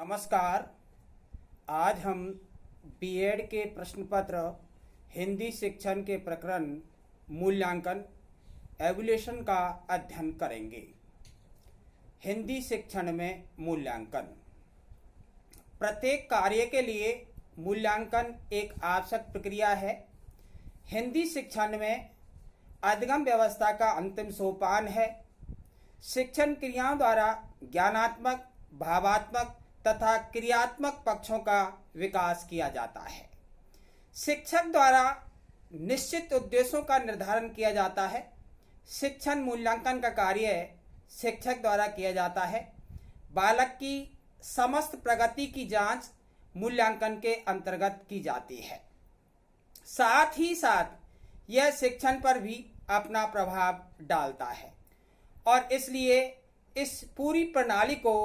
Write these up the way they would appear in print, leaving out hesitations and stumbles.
नमस्कार। आज हम बीएड के प्रश्न पत्र हिंदी शिक्षण के प्रकरण मूल्यांकन एवल्यूएशन का अध्ययन करेंगे। हिंदी शिक्षण में मूल्यांकन। प्रत्येक कार्य के लिए मूल्यांकन एक आवश्यक प्रक्रिया है। हिंदी शिक्षण में अधिगम व्यवस्था का अंतिम सोपान है। शिक्षण क्रियाओं द्वारा ज्ञानात्मक, भावात्मक तथा क्रियात्मक पक्षों का विकास किया जाता है। शिक्षक द्वारा निश्चित उद्देश्यों का निर्धारण किया जाता है। शिक्षण मूल्यांकन का कार्य शिक्षक द्वारा किया जाता है। बालक की समस्त प्रगति की जांच मूल्यांकन के अंतर्गत की जाती है। साथ ही साथ यह शिक्षण पर भी अपना प्रभाव डालता है और इसलिए इस पूरी प्रणाली को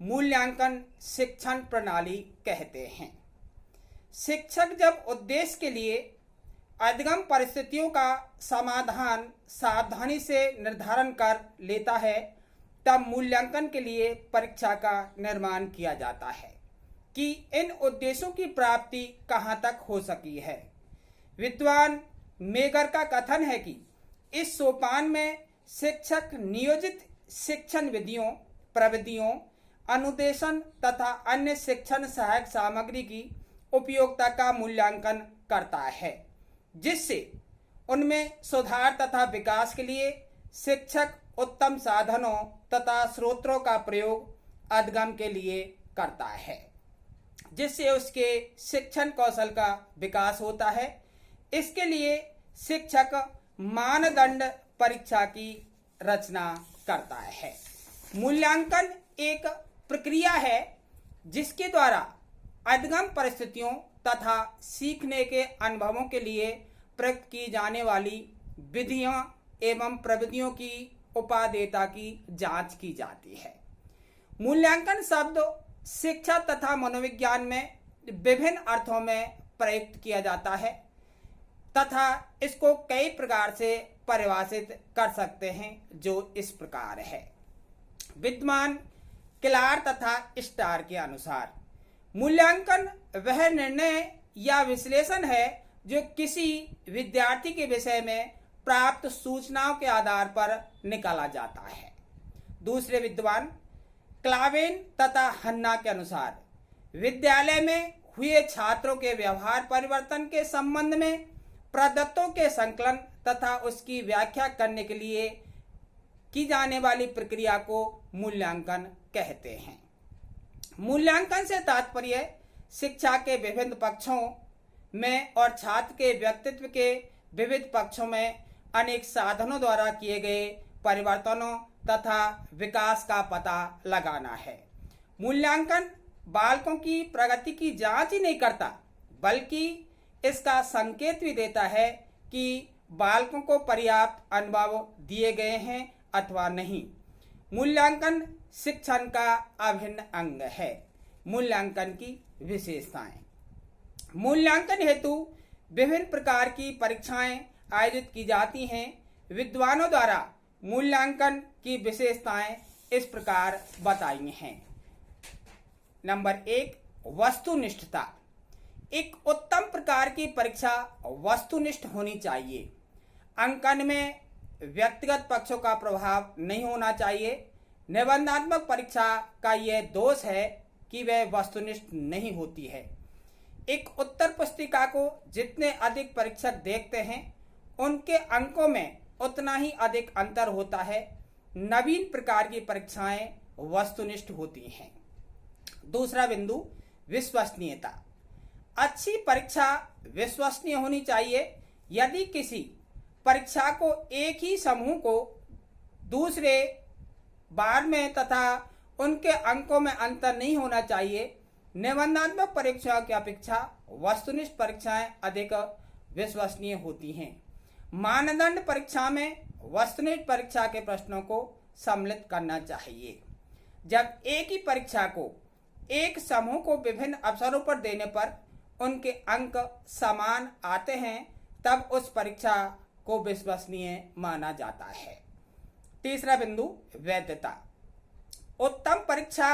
मूल्यांकन शिक्षण प्रणाली कहते हैं। शिक्षक जब उद्देश्य के लिए अधिगम परिस्थितियों का समाधान सावधानी से निर्धारण कर लेता है, तब मूल्यांकन के लिए परीक्षा का निर्माण किया जाता है कि इन उद्देश्यों की प्राप्ति कहाँ तक हो सकी है। विद्वान मेगर का कथन है कि इस सोपान में शिक्षक नियोजित शिक्षण विधियों, प्रविधियों, अनुदेशन तथा अन्य शिक्षण सहायक सामग्री की उपयोगिता का मूल्यांकन करता है, जिससे उनमें सुधार तथा विकास के लिए शिक्षक उत्तम साधनों तथा स्रोतों का प्रयोग अधिगम के लिए करता है, जिससे उसके शिक्षण कौशल का विकास होता है। इसके लिए शिक्षक मानदंड परीक्षा की रचना करता है। मूल्यांकन एक प्रक्रिया है जिसके द्वारा अधिगम परिस्थितियों तथा सीखने के अनुभवों के लिए प्रयुक्त की जाने वाली विधियों एवं प्रविधियों की उपादेयता की जांच की जाती है। मूल्यांकन शब्द शिक्षा तथा मनोविज्ञान में विभिन्न अर्थों में प्रयुक्त किया जाता है तथा इसको कई प्रकार से परिभाषित कर सकते हैं, जो इस प्रकार है। विद्वान क्लार तथा स्टार के अनुसार मूल्यांकन वह निर्णय या विश्लेषण है जो किसी विद्यार्थी के विषय में प्राप्त सूचनाओं के आधार पर निकाला जाता है। दूसरे विद्वान क्लावेन तथा हन्ना के अनुसार विद्यालय में हुए छात्रों के व्यवहार परिवर्तन के संबंध में प्रदत्तों के संकलन तथा उसकी व्याख्या करने के लिए की जाने वाली प्रक्रिया को मूल्यांकन कहते हैं। मूल्यांकन से तात्पर्य शिक्षा के विभिन्न पक्षों में और छात्र के व्यक्तित्व के विविध पक्षों में अनेक साधनों द्वारा किए गए परिवर्तनों तथा विकास का पता लगाना है। मूल्यांकन बालकों की प्रगति की जांच ही नहीं करता, बल्कि इसका संकेत भी देता है कि बालकों को पर्याप्त अनुभव दिए गए हैं अथवा नहीं। मूल्यांकन शिक्षण का अभिन्न अंग है। मूल्यांकन की विशेषताएं। मूल्यांकन हेतु विभिन्न प्रकार की परीक्षाएं आयोजित की जाती हैं। विद्वानों द्वारा मूल्यांकन की विशेषताएं इस प्रकार बताई हैं। नंबर 1, वस्तुनिष्ठता। एक उत्तम प्रकार की परीक्षा वस्तुनिष्ठ होनी चाहिए। अंकन में व्यक्तिगत पक्षों का प्रभाव नहीं होना चाहिए। निबंधात्मक परीक्षा का यह दोष है कि वह वस्तुनिष्ठ नहीं होती है। एक उत्तर पुस्तिका को जितने अधिक परीक्षक देखते हैं, उनके अंकों में उतना ही अधिक अंतर होता है। नवीन प्रकार की परीक्षाएं वस्तुनिष्ठ होती हैं। दूसरा बिंदु, विश्वसनीयता। अच्छी परीक्षा विश्वसनीय होनी चाहिए। यदि किसी परीक्षा को एक ही समूह को दूसरे बार में तथा उनके अंकों में अंतर नहीं होना चाहिए। निबंधात्मक परीक्षाओं की अपेक्षा वस्तुनिष्ठ परीक्षाएं अधिक विश्वसनीय होती हैं। मानदंड परीक्षा में वस्तुनिष्ठ परीक्षा के प्रश्नों को सम्मिलित करना चाहिए। जब एक ही परीक्षा को एक समूह को विभिन्न अवसरों पर देने पर उनके अंक समान आते हैं, तब उस परीक्षा को विश्वसनीय माना जाता है। तीसरा बिंदु, वैधता। उत्तम परीक्षा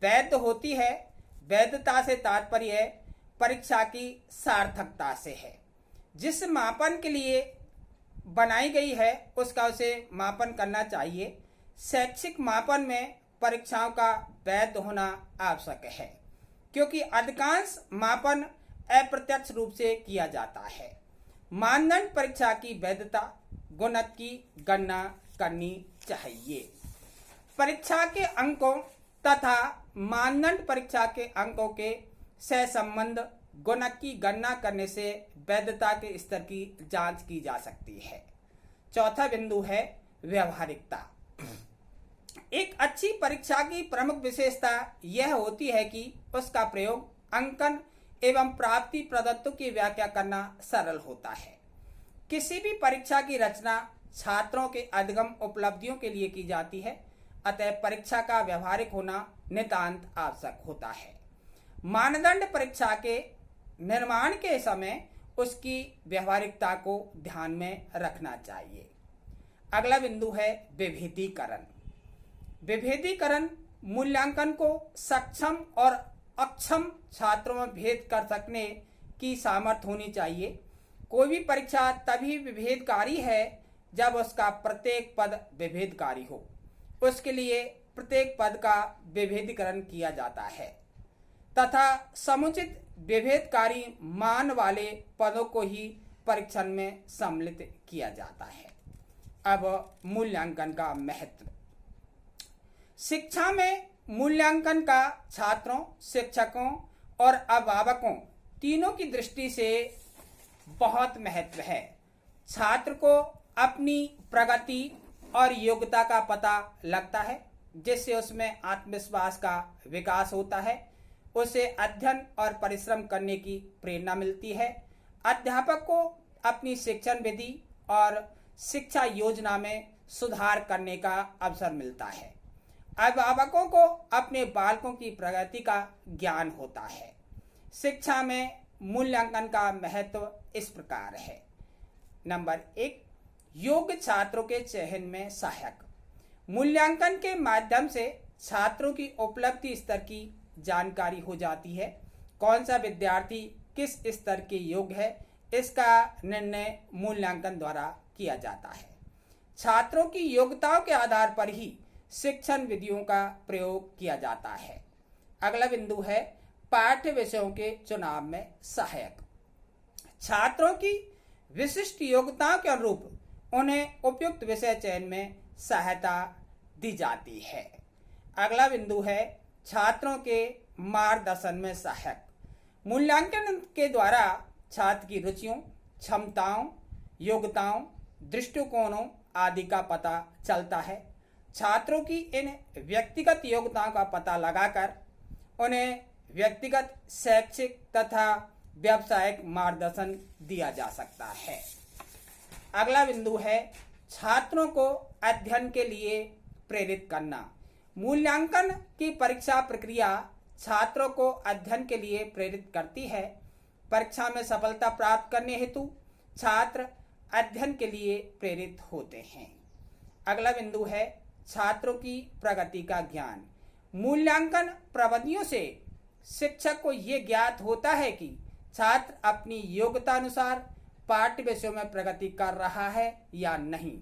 वैध होती है। वैधता से तात्पर्य है परीक्षा की सार्थकता से है। जिस मापन के लिए बनाई गई है उसका उसे मापन करना चाहिए। शैक्षिक मापन में परीक्षाओं का वैध होना आवश्यक है, क्योंकि अधिकांश मापन अप्रत्यक्ष रूप से किया जाता है। मानदंड परीक्षा की वैधता गुणक की गणना करनी चाहिए। परीक्षा के अंकों तथा मानदंड परीक्षा के अंकों के सहसंबंध गुणक की गणना करने से वैधता के स्तर की जांच की जा सकती है। चौथा बिंदु है व्यवहारिकता। एक अच्छी परीक्षा की प्रमुख विशेषता यह होती है कि उसका प्रयोग अंकन एवं प्राप्ति प्रदत्तों की व्याख्या करना सरल होता है। किसी भी परीक्षा की रचना छात्रों के अधिगम उपलब्धियों के लिए की जाती है, अतः परीक्षा का व्यवहारिक होना नितांत आवश्यक होता है। मानदंड परीक्षा के निर्माण के समय उसकी व्यवहारिकता को ध्यान में रखना चाहिए। अगला बिंदु है विभेदीकरण। विभेदीकरण मूल्यांकन को सक्षम और अक्षम छात्रों में भेद कर सकने की सामर्थ्य होनी चाहिए। कोई भी परीक्षा तभी विभेदकारी है जब उसका प्रत्येक पद विभेदकारी हो। उसके लिए प्रत्येक पद का विभेदीकरण किया जाता है तथा समुचित विभेदकारी मान वाले पदों को ही परीक्षण में सम्मिलित किया जाता है। अब मूल्यांकन का महत्व। शिक्षा में मूल्यांकन का छात्रों, शिक्षकों और अभिभावकों तीनों की दृष्टि से बहुत महत्व है। छात्र को अपनी प्रगति और योग्यता का पता लगता है, जिससे उसमें आत्मविश्वास का विकास होता है। उसे अध्ययन और परिश्रम करने की प्रेरणा मिलती है। अध्यापक को अपनी शिक्षण विधि और शिक्षा योजना में सुधार करने का अवसर मिलता है। अभिभावकों को अपने बालकों की प्रगति का ज्ञान होता है। शिक्षा में मूल्यांकन का महत्व इस प्रकार है। नंबर 1, योग्य छात्रों के चयन में सहायक। मूल्यांकन के माध्यम से छात्रों की उपलब्धि स्तर की जानकारी हो जाती है। कौन सा विद्यार्थी किस स्तर के योग्य है, इसका निर्णय मूल्यांकन द्वारा किया जाता है। छात्रों की योग्यताओं के आधार पर ही शिक्षण विधियों का प्रयोग किया जाता है। अगला बिंदु है पाठ्य विषयों के चुनाव में सहायक। छात्रों की विशिष्ट योग्यताओं के अनुरूप उन्हें उपयुक्त विषय चयन में सहायता दी जाती है। अगला बिंदु है छात्रों के मार्गदर्शन में सहायक। मूल्यांकन के द्वारा छात्र की रुचियों, क्षमताओं, योग्यताओं, दृष्टिकोणों आदि का पता चलता है। छात्रों की इन व्यक्तिगत योग्यताओं का पता लगाकर उन्हें व्यक्तिगत, शैक्षिक तथा व्यावसायिक मार्गदर्शन दिया जा सकता है। अगला बिंदु है छात्रों को अध्ययन के लिए प्रेरित करना। मूल्यांकन की परीक्षा प्रक्रिया छात्रों को अध्ययन के लिए प्रेरित करती है। परीक्षा में सफलता प्राप्त करने हेतु छात्र अध्ययन के लिए प्रेरित होते हैं। अगला बिंदु है छात्रों की प्रगति का ज्ञान। मूल्यांकन प्रविधियों से शिक्षक को ये ज्ञात होता है कि छात्र अपनी योग्यता अनुसार पाठ्य विषयों में प्रगति कर रहा है या नहीं।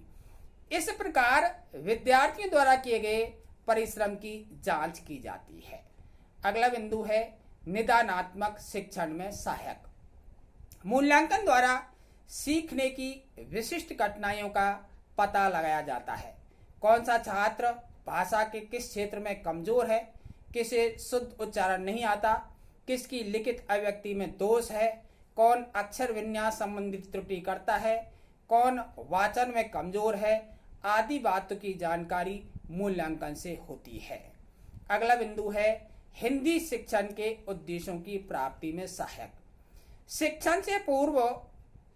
इस प्रकार विद्यार्थियों द्वारा किए गए परिश्रम की जांच की जाती है। अगला बिंदु है निदानात्मक शिक्षण में सहायक। मूल्यांकन द्वारा सीखने की विशिष्ट कठिनाइयों का पता लगाया जाता है। कौन सा छात्र भाषा के किस क्षेत्र में कमजोर है, किसे शुद्ध उच्चारण नहीं आता, किसकी लिखित अभिव्यक्ति में दोष है, कौन अक्षर विन्यास संबंधित त्रुटि करता है, कौन वाचन में कमजोर है, आदि बातों की जानकारी मूल्यांकन से होती है। अगला बिंदु है हिंदी शिक्षण के उद्देश्यों की प्राप्ति में सहायक। शिक्षण से पूर्व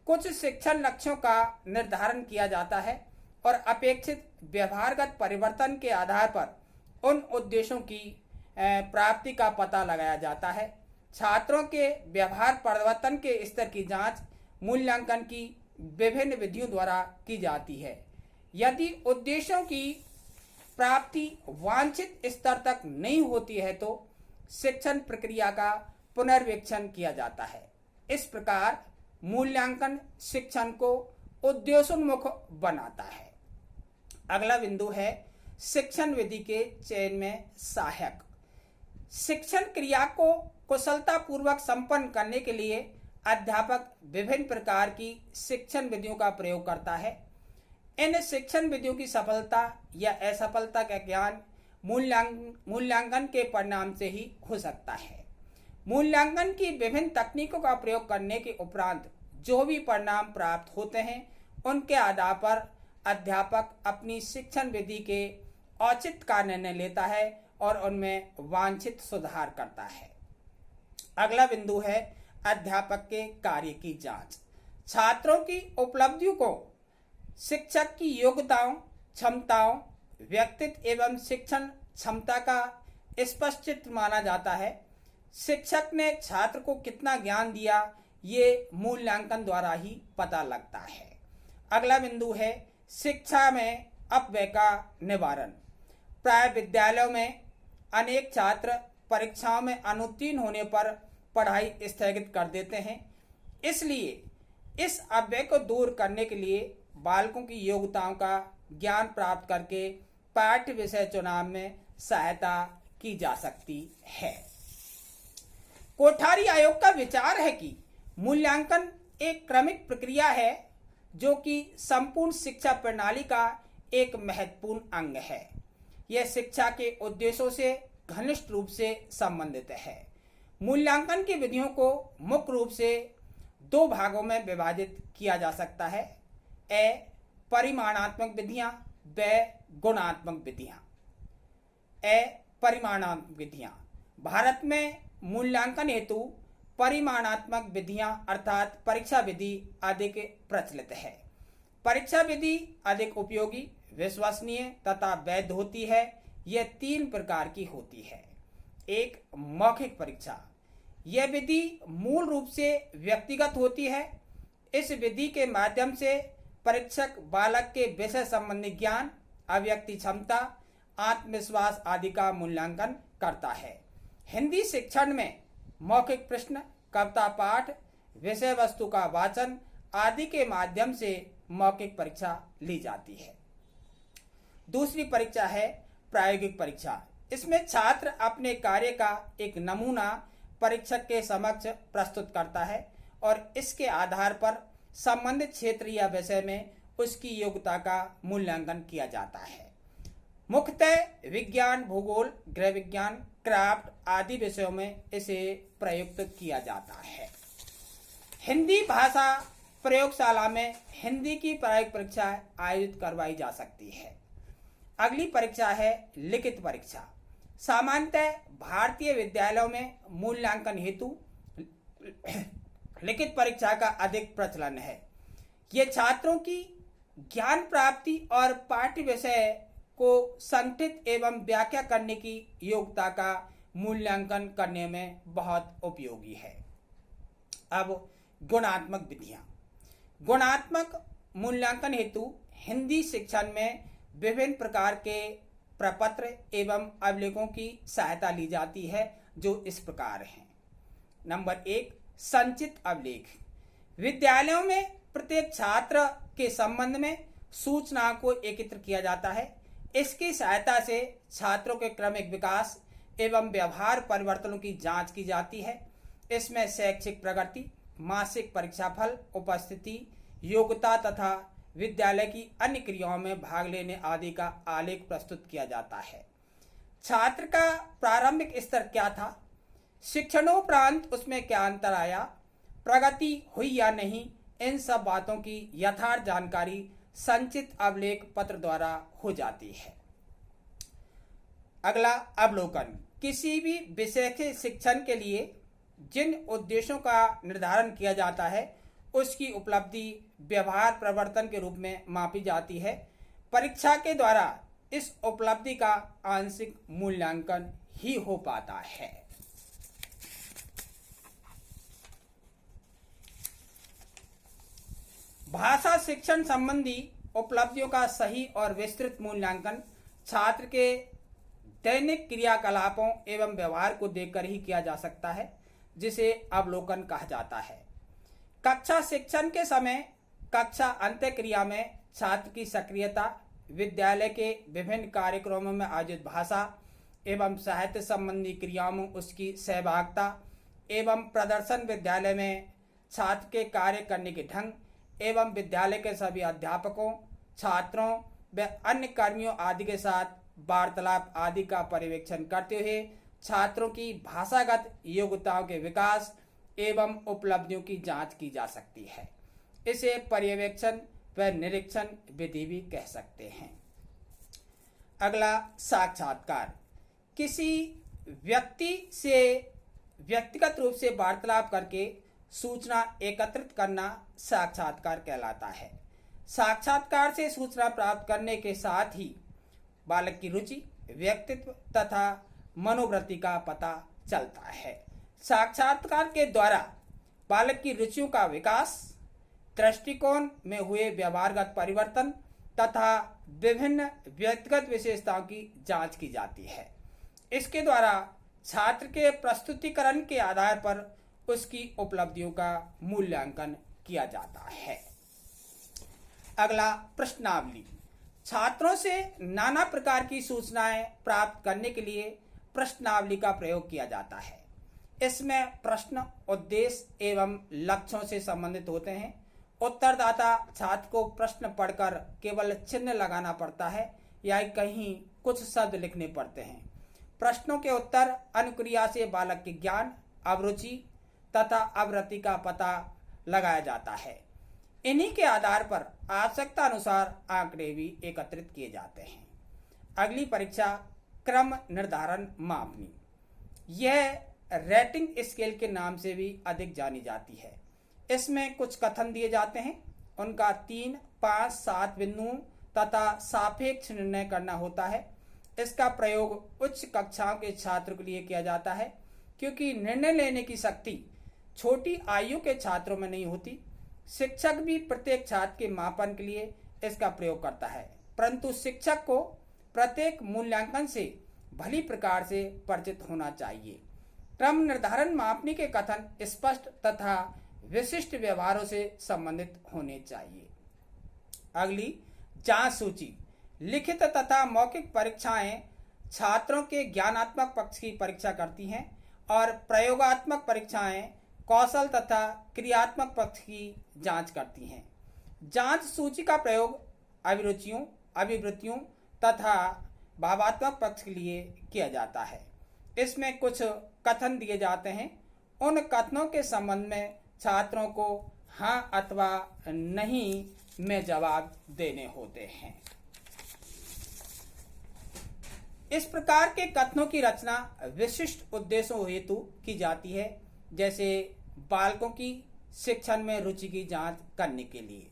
कुछ शिक्षण लक्ष्यों का निर्धारण किया जाता है और अपेक्षित व्यवहारगत परिवर्तन के आधार पर उन उद्देश्यों की प्राप्ति का पता लगाया जाता है। छात्रों के व्यवहार परिवर्तन के स्तर की जांच मूल्यांकन की विभिन्न विधियों द्वारा की जाती है। यदि उद्देश्यों की प्राप्ति वांछित स्तर तक नहीं होती है तो शिक्षण प्रक्रिया का पुनर्वीक्षण किया जाता है। इस प्रकार मूल्यांकन शिक्षण को उद्देश्योन्मुख बनाता है। अगला बिंदु है शिक्षण विधि के चयन में सहायक। शिक्षण क्रिया को कुशलतापूर्वक संपन्न करने के लिए अध्यापक विभिन्न प्रकार की शिक्षण विधियों का प्रयोग करता है। इन शिक्षण विधियों की सफलता या असफलता का ज्ञान मूल्यांकन के परिणाम से ही हो सकता है। मूल्यांकन की विभिन्न तकनीकों का प्रयोग करने के उपरांत जो भी परिणाम प्राप्त होते हैं उनके आधार पर अध्यापक अपनी शिक्षण विधि के औचित्य का निर्णय लेता है और उनमें वांछित सुधार करता है। अगला बिंदु है अध्यापक के कार्य की जांच। छात्रों की उपलब्धियों को शिक्षक की योग्यताओं, क्षमताओं, व्यक्तित्व एवं शिक्षण क्षमता का स्पष्ट चित्र माना जाता है। शिक्षक ने छात्र को कितना ज्ञान दिया ये मूल्यांकन द्वारा ही पता लगता है। अगला बिंदु है शिक्षा में अपव्यय का निवारण। प्राय विद्यालयों में अनेक छात्र परीक्षाओं में अनुत्तीर्ण होने पर पढ़ाई स्थगित कर देते हैं। इसलिए इस अपव्यय को दूर करने के लिए बालकों की योग्यताओं का ज्ञान प्राप्त करके पाठ्य विषय चुनाव में सहायता की जा सकती है। कोठारी आयोग का विचार है कि मूल्यांकन एक क्रमिक प्रक्रिया है जो कि संपूर्ण शिक्षा प्रणाली का एक महत्वपूर्ण अंग है। यह शिक्षा के उद्देश्यों से घनिष्ठ रूप से संबंधित है। मूल्यांकन की विधियों को मुख्य रूप से दो भागों में विभाजित किया जा सकता है। ए परिमाणात्मक विधियां, ब गुणात्मक विधियां। ए परिमाणात्मक विधियां। भारत में मूल्यांकन हेतु परिमाणात्मक विधियां अर्थात परीक्षा विधि अधिक प्रचलित है। परीक्षा विधि अधिक उपयोगी, विश्वसनीय तथा वैध होती है। यह तीन प्रकार की होती है। एक मौखिक परीक्षा। यह विधि मूल रूप से व्यक्तिगत होती है। इस विधि के माध्यम से परीक्षक बालक के विषय संबंधी ज्ञान, अभिव्यक्ति क्षमता, आत्मविश्वास आदि का मूल्यांकन करता है। हिंदी शिक्षण में मौखिक प्रश्न, कविता पाठ, विषय वस्तु का वाचन आदि के माध्यम से मौखिक परीक्षा ली जाती है। दूसरी परीक्षा है प्रायोगिक परीक्षा। इसमें छात्र अपने कार्य का एक नमूना परीक्षक के समक्ष प्रस्तुत करता है और इसके आधार पर संबंधित क्षेत्र या विषय में उसकी योग्यता का मूल्यांकन किया जाता है। मुख्यतः विज्ञान, भूगोल, गृह विज्ञान, क्राफ्ट आदि विषयों में इसे प्रयुक्त किया जाता है। हिंदी भाषा प्रयोगशाला में हिंदी की प्रायोगिक परीक्षा आयोजित करवाई जा सकती है। अगली परीक्षा है लिखित परीक्षा। सामान्यतः भारतीय विद्यालयों में मूल्यांकन हेतु लिखित परीक्षा का अधिक प्रचलन है। ये छात्रों की ज्ञान प्राप्ति और पाठ्य विषय को संक्षिप्त एवं व्याख्या करने की योग्यता का मूल्यांकन करने में बहुत उपयोगी है। अब गुणात्मक विधियां। गुणात्मक मूल्यांकन हेतु हिंदी शिक्षण में विभिन्न प्रकार के प्रपत्र एवं अभिलेखों की सहायता ली जाती है जो इस प्रकार हैं। नंबर 1 संचित अभिलेख। विद्यालयों में प्रत्येक छात्र के संबंध में सूचनाओं को एकत्र किया जाता है। इसकी सहायता से छात्रों के क्रमिक विकास एवं व्यवहार परिवर्तनों की जांच की जाती है। इसमें शैक्षिक प्रगति, मासिक परीक्षाफल, उपस्थिति, योग्यता तथा विद्यालय की अन्य क्रियाओं में भाग लेने आदि का आलेख प्रस्तुत किया जाता है। छात्र का प्रारंभिक स्तर क्या था, शिक्षणोपरांत उसमें क्या अंतर आया, प्रगति हुई या नहीं, इन सब बातों की यथार्थ जानकारी संचित अभिलेख पत्र द्वारा हो जाती है। अगला अवलोकन। किसी भी विषय के शिक्षण के लिए जिन उद्देश्यों का निर्धारण किया जाता है उसकी उपलब्धि व्यवहार प्रवर्तन के रूप में मापी जाती है। परीक्षा के द्वारा इस उपलब्धि का आंशिक मूल्यांकन ही हो पाता है। भाषा शिक्षण संबंधी उपलब्धियों का सही और विस्तृत मूल्यांकन छात्र के दैनिक क्रियाकलापों एवं व्यवहार को देखकर ही किया जा सकता है, जिसे अवलोकन कहा जाता है। कक्षा शिक्षण के समय कक्षा अंत्यक्रिया में छात्र की सक्रियता, विद्यालय के विभिन्न कार्यक्रमों में आयोजित भाषा एवं साहित्य संबंधी क्रियाओं में उसकी सहभागिता एवं प्रदर्शन, विद्यालय में छात्र के कार्य करने के ढंग एवं विद्यालय के सभी अध्यापकों, छात्रों व अन्य कर्मियों आदि के साथ वार्तालाप आदि का पर्यवेक्षण करते हुए छात्रों की भाषागत योग्यताओं के विकास एवं उपलब्धियों की जांच की जा सकती है। इसे पर्यवेक्षण व निरीक्षण विधि भी कह सकते हैं। अगला, साक्षात्कार। किसी व्यक्ति से व्यक्तिगत रूप से वार्तालाप करके सूचना एकत्रित करना साक्षात्कार कहलाता है। साक्षात्कार से सूचना प्राप्त करने के साथ ही बालक की रुचि, व्यक्तित्व तथा मनोवृत्ति का पता चलता है। साक्षात्कार के द्वारा बालक की रुचियों का विकास, दृष्टिकोण में हुए व्यवहारगत परिवर्तन तथा विभिन्न व्यक्तिगत विशेषताओं की जांच की जाती है। इसके द्वारा छात्र के प्रस्तुतिकरण के आधार पर उसकी उपलब्धियों का मूल्यांकन किया जाता है। अगला, प्रश्नावली। छात्रों से नाना प्रकार की सूचनाएं प्राप्त करने के लिए प्रश्नावली का प्रयोग किया जाता है। इसमें प्रश्न, उद्देश्य एवं लक्ष्यों से संबंधित होते हैं। उत्तरदाता छात्र को प्रश्न पढ़कर केवल चिन्ह लगाना पड़ता है या कहीं कुछ शब्द लिखने पड़ते हैं। प्रश्नों के उत्तर अनुक्रिया से बालक के ज्ञान, अभिरुचि तथा अवृत्ति का पता लगाया जाता है। इन्हीं के आधार पर आवश्यकता अनुसार आंकड़े भी एकत्रित किए जाते हैं। अगली परीक्षा, क्रम निर्धारण मापनी। यह रेटिंग स्केल के नाम से भी अधिक जानी जाती है। इसमें कुछ कथन दिए जाते हैं, उनका 3, 5, 7 बिंदुओं तथा सापेक्ष निर्णय करना होता है। इसका प्रयोग उच्च कक्षाओं के छात्र के लिए किया जाता है, क्योंकि निर्णय लेने की शक्ति छोटी आयु के छात्रों में नहीं होती। शिक्षक भी प्रत्येक छात्र के मापन के लिए इसका प्रयोग करता है, परंतु शिक्षक को प्रत्येक मूल्यांकन से भली प्रकार से परिचित होना चाहिए। क्रम निर्धारण मापनी के कथन स्पष्ट तथा विशिष्ट व्यवहारों से संबंधित होने चाहिए। अगली, जांच सूची। लिखित तथा मौखिक परीक्षाएं छात्रों के ज्ञानात्मक पक्ष की परीक्षा करती हैं और प्रयोगात्मक परीक्षाएं कौशल तथा क्रियात्मक पक्ष की जांच करती हैं। जांच सूची का प्रयोग अभिरुचियों, अभिवृत्तियों तथा भावात्मक पक्ष के लिए किया जाता है। इसमें कुछ कथन दिए जाते हैं। उन कथनों के संबंध में छात्रों को हाँ अथवा नहीं में जवाब देने होते हैं। इस प्रकार के कथनों की रचना विशिष्ट उद्देश्यों हेतु की जाती है, जैसे बालकों की शिक्षण में रुचि की जांच करने के लिए।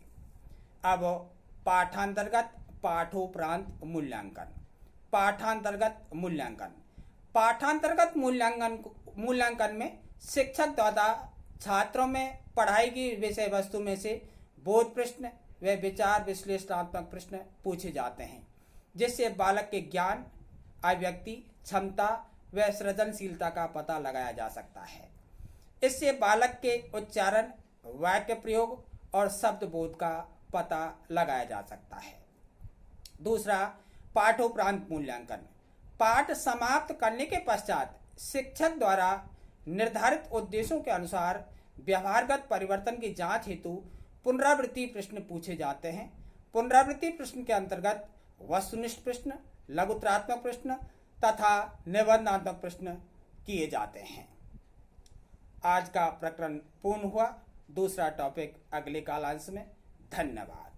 अब पाठांतर्गत पाठोपरांत मूल्यांकन। पाठांतर्गत मूल्यांकन। पाठांतर्गत मूल्यांकन में शिक्षक द्वारा छात्रों में पढ़ाई की विषय वस्तु में से बोध प्रश्न व विचार विश्लेषणात्मक प्रश्न पूछे जाते हैं, जिससे बालक के ज्ञान, अभिव्यक्ति क्षमता व सृजनशीलता का पता लगाया जा सकता है। इससे बालक के उच्चारण, वाक्य प्रयोग और शब्द बोध का पता लगाया जा सकता है। दूसरा, पाठोपरांत मूल्यांकन। पाठ समाप्त करने के पश्चात शिक्षक द्वारा निर्धारित उद्देश्यों के अनुसार व्यवहारगत परिवर्तन की जांच हेतु पुनरावृत्ति प्रश्न पूछे जाते हैं। पुनरावृत्ति प्रश्न के अंतर्गत वस्तुनिष्ठ प्रश्न, लघुत्तरात्मक प्रश्न तथा निबंधात्मक प्रश्न किए जाते हैं। आज का प्रकरण पूर्ण हुआ। दूसरा टॉपिक अगले कालांश में। धन्यवाद।